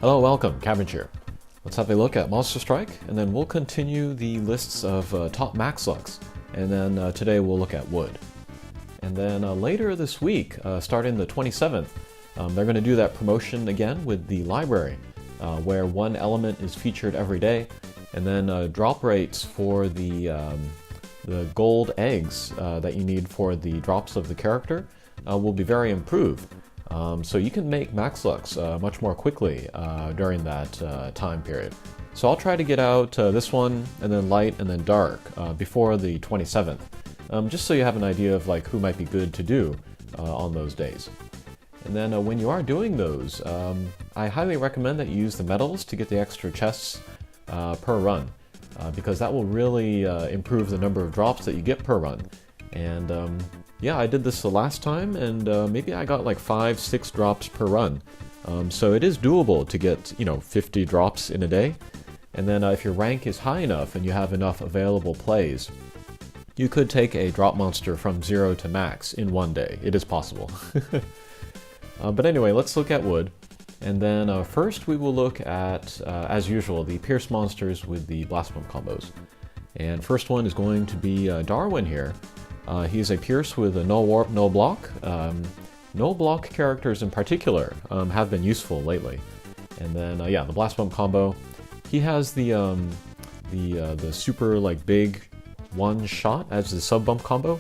Hello, welcome, Cabbage here. Let's have a look at Monster Strike, and then we'll continue the lists of top max lucks, and then today we'll look at wood. And then later this week, starting the 27th, they're going to do that promotion again with the library, where one element is featured every day, and then drop rates for the gold eggs that you need for the drops of the character will be very improved. So you can make max lucks much more quickly during that time period. So I'll try to get out this one, and then light, and then dark before the 27th, just so you have an idea of like who might be good to do on those days. And then when you are doing those, I highly recommend that you use the medals to get the extra chests per run, because that will really improve the number of drops that you get per run. And yeah, I did this the last time, and maybe I got like 5-6 drops per run. So it is doable to get, 50 drops in a day. And then if your rank is high enough and you have enough available plays, you could take a drop monster from 0 to max in one day. It is possible. But anyway, let's look at wood. And then first we will look at, as usual, the Pierce monsters with the Blast Bomb combos. And first one is going to be Darwin here. He's a Pierce with a no warp, no block. No block characters in particular have been useful lately. And then yeah, the Blast Bomb combo. He has the super like big one shot as the sub bump combo.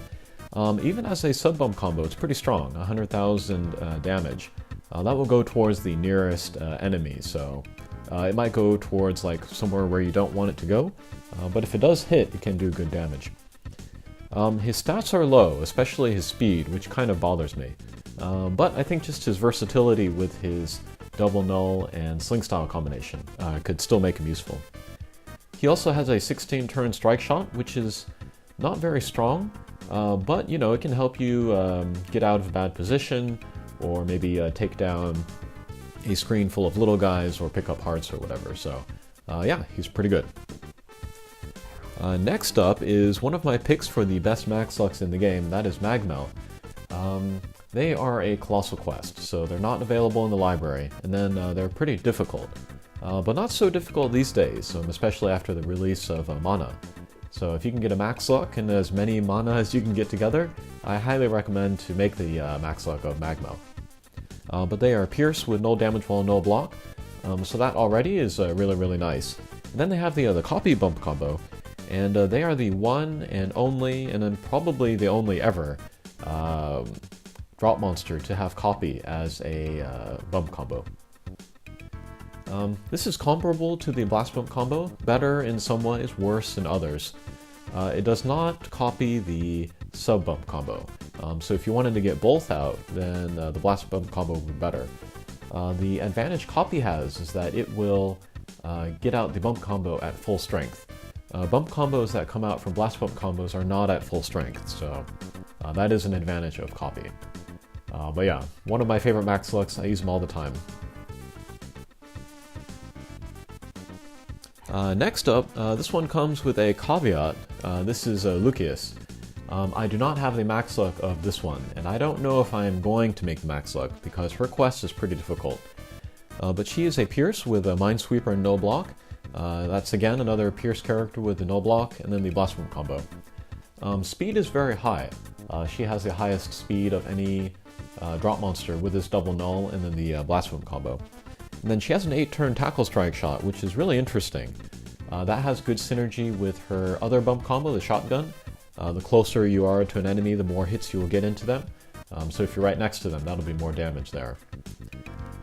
Even as a sub bump combo, it's pretty strong. 100,000 damage. That will go towards the nearest enemy. So it might go towards like somewhere where you don't want it to go. But if it does hit, it can do good damage. His stats are low, especially his speed, which kind of bothers me. But I think just his versatility with his double null and sling style combination could still make him useful. He also has a 16-turn strike shot, which is not very strong, but it can help you get out of a bad position, or maybe take down a screen full of little guys, or pick up hearts or whatever. So yeah, he's pretty good. Next up is one of my picks for the best max lucks in the game, that is Magno. They are a colossal quest, so they're not available in the library, and then they're pretty difficult. But not so difficult these days, especially after the release of mana. So if you can get a max luck and as many mana as you can get together, I highly recommend to make the max luck of Magno. But they are Pierce with no damage while no block, so that already is really nice. And then they have the copy bump combo, and they are the one and only, and then probably the only ever, drop monster to have copy as a bump combo. This is comparable to the blast bump combo, better in some ways, worse in others. It does not copy the sub bump combo, so if you wanted to get both out, then the blast bump combo would be better. The advantage copy has is that it will get out the bump combo at full strength. Bump combos that come out from blast bump combos are not at full strength, so that is an advantage of copy. But yeah, one of my favorite max lucks, I use them all the time. Next up, this one comes with a caveat. This is Lucius. I do not have the max luck of this one, and I don't know if I am going to make the max luck, because her quest is pretty difficult. But she is a Pierce with a Minesweeper and no block. That's again another Pierce character with the no block, and then the Blast Bomb combo. Speed is very high. She has the highest speed of any drop monster with this double null and then the Blast Bomb combo. And then she has an 8-turn tackle strike shot, which is really interesting. That has good synergy with her other bump combo, the shotgun. The closer you are to an enemy, the more hits you will get into them. So if you're right next to them, that'll be more damage there.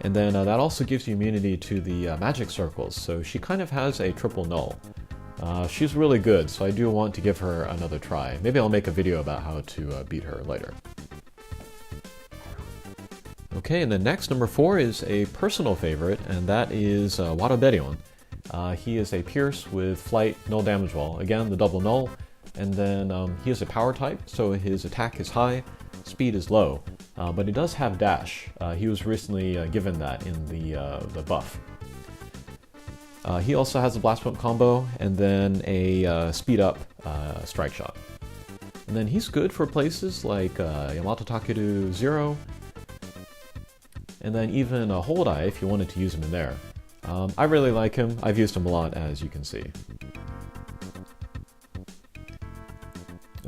And then that also gives you immunity to the magic circles, so she kind of has a triple null. She's really good, so I do want to give her another try. Maybe I'll make a video about how to beat her later. Okay, and then next, number 4 is a personal favorite, and that is Waraberion. He is a Pierce with Flight, no damage wall. Again, the double null. And then he is a power type, so his attack is high, speed is low. But he does have dash. He was recently given that in the buff. He also has a blast bump combo, and then a speed up strike shot. And then he's good for places like Yamato Takeru 0, and then even a Hold Eye if you wanted to use him in there. I really like him. I've used him a lot, as you can see.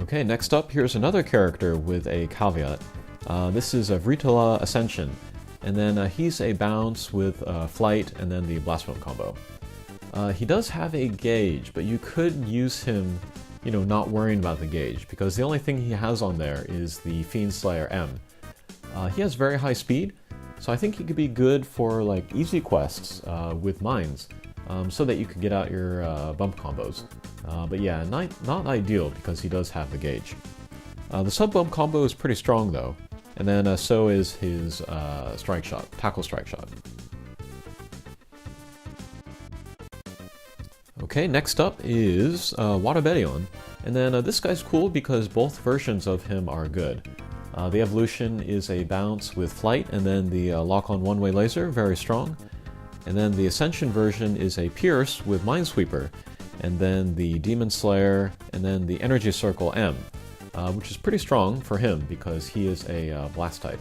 Okay, next up, here's another character with a caveat. This is a Vritala Ascension, and then he's a bounce with flight and then the blast bomb combo. He does have a gauge, but you could use him, not worrying about the gauge, because the only thing he has on there is the Fiend Slayer M. He has very high speed, so I think he could be good for like easy quests with mines, so that you could get out your bump combos. But yeah, not ideal because he does have the gauge. The sub bump combo is pretty strong though, and then so is his strike shot, tackle strike shot. Okay, next up is Wataberion, and then this guy's cool because both versions of him are good. The evolution is a bounce with flight, and then the lock-on one-way laser, very strong. And then the Ascension version is a pierce with Minesweeper, and then the Demon Slayer, and then the Energy Circle M, which is pretty strong for him because he is a blast type.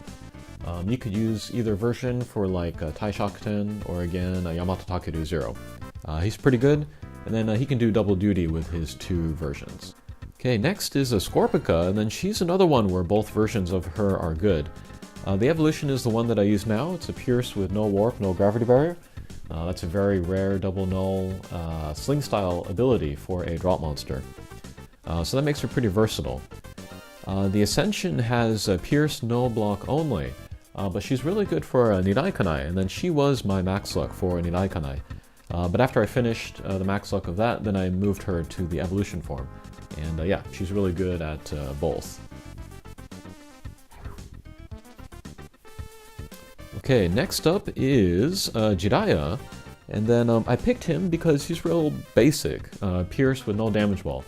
You could use either version for like Tai Shakuten or again Yamato Takeru 0. He's pretty good, and then he can do double duty with his two versions. Okay, next is a Scorpica, and then she's another one where both versions of her are good. The evolution is the one that I use now. It's a pierce with no warp, no gravity barrier. That's a very rare double null sling style ability for a drop monster. So that makes her pretty versatile. The Ascension has a pierce, no block only, but she's really good for Nidai Kanai, and then she was my max luck for Nidai Kanai. But after I finished the max luck of that, then I moved her to the evolution form. And yeah, she's really good at both. Okay, next up is Judea, and then I picked him because he's real basic, pierce with no damage wall,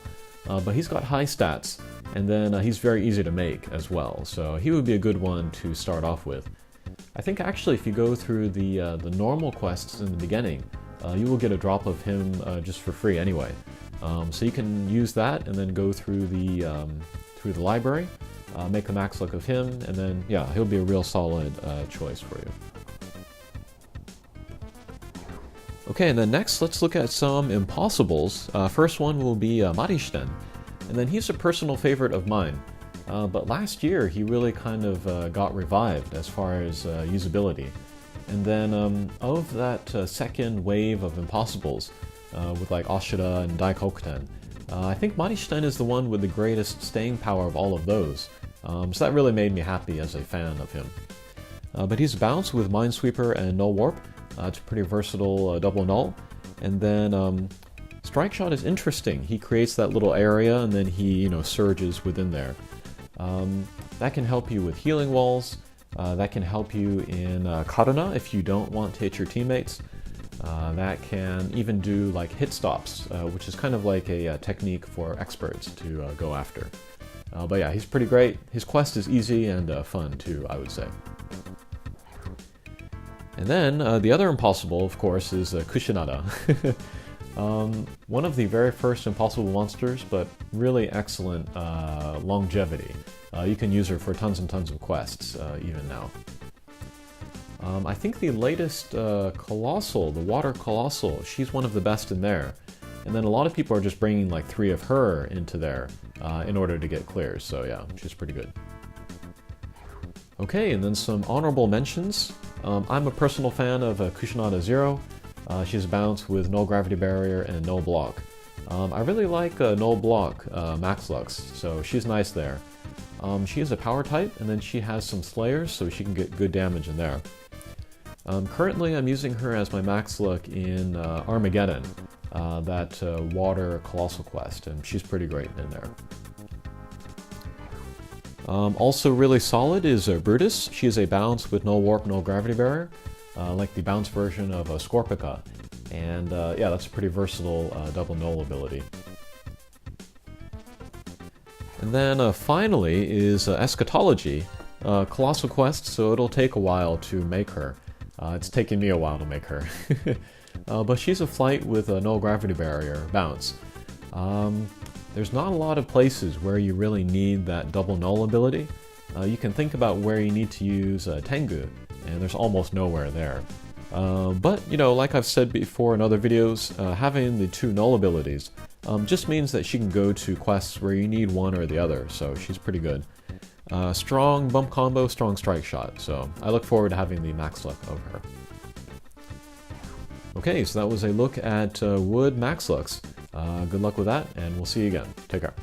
but he's got high stats, and then he's very easy to make as well, so he would be a good one to start off with. I think actually if you go through the normal quests in the beginning, you will get a drop of him just for free anyway. So you can use that and then go through the library, make a max luck of him, and then yeah, he'll be a real solid choice for you. Okay, and then next let's look at some impossibles. First one will be Madison, and then he's a personal favorite of mine. But last year he really kind of got revived as far as usability. And then of that second wave of impossibles, with like Ashura and Daikokuten, I think Madison is the one with the greatest staying power of all of those. So that really made me happy as a fan of him. But he's bounced with Minesweeper and no warp. It's a pretty versatile double null. And then strike shot is interesting. He creates that little area and then he surges within there. That can help you with healing walls. That can help you in Karuna if you don't want to hit your teammates. That can even do like hit stops, which is kind of like a technique for experts to go after. But yeah, he's pretty great. His quest is easy and fun too, I would say. And then the other impossible, of course, is Kushinada. One of the very first impossible monsters, but really excellent longevity. You can use her for tons and tons of quests even now. I think the latest Colossal, the Water Colossal, she's one of the best in there. And then a lot of people are just bringing like 3 of her into there in order to get clears, so yeah, she's pretty good. Okay, and then some honorable mentions. I'm a personal fan of Kushinada 0. She's bounced with no gravity barrier and no block. I really like no block Max Lux, so she's nice there. She is a power type, and then she has some slayers, so she can get good damage in there. Currently, I'm using her as my max luck in Armageddon, that water colossal quest, and she's pretty great in there. Also really solid is Brutus. She is a bounce with no warp, no gravity barrier, like the bounce version of Scorpica. And yeah, that's a pretty versatile double null ability. And then finally is Eschatology, colossal quest, so it'll take a while to make her. It's taken me a while to make her. But she's a flight with no gravity barrier bounce. There's not a lot of places where you really need that double null ability. You can think about where you need to use Tengu, and there's almost nowhere there. But, you know, like I've said before in other videos, having the 2 null abilities just means that she can go to quests where you need one or the other, so she's pretty good. Strong bump combo, strong strike shot, so I look forward to having the max luck of her. Okay, so that was a look at Wood max looks. Good luck with that, and we'll see you again. Take care.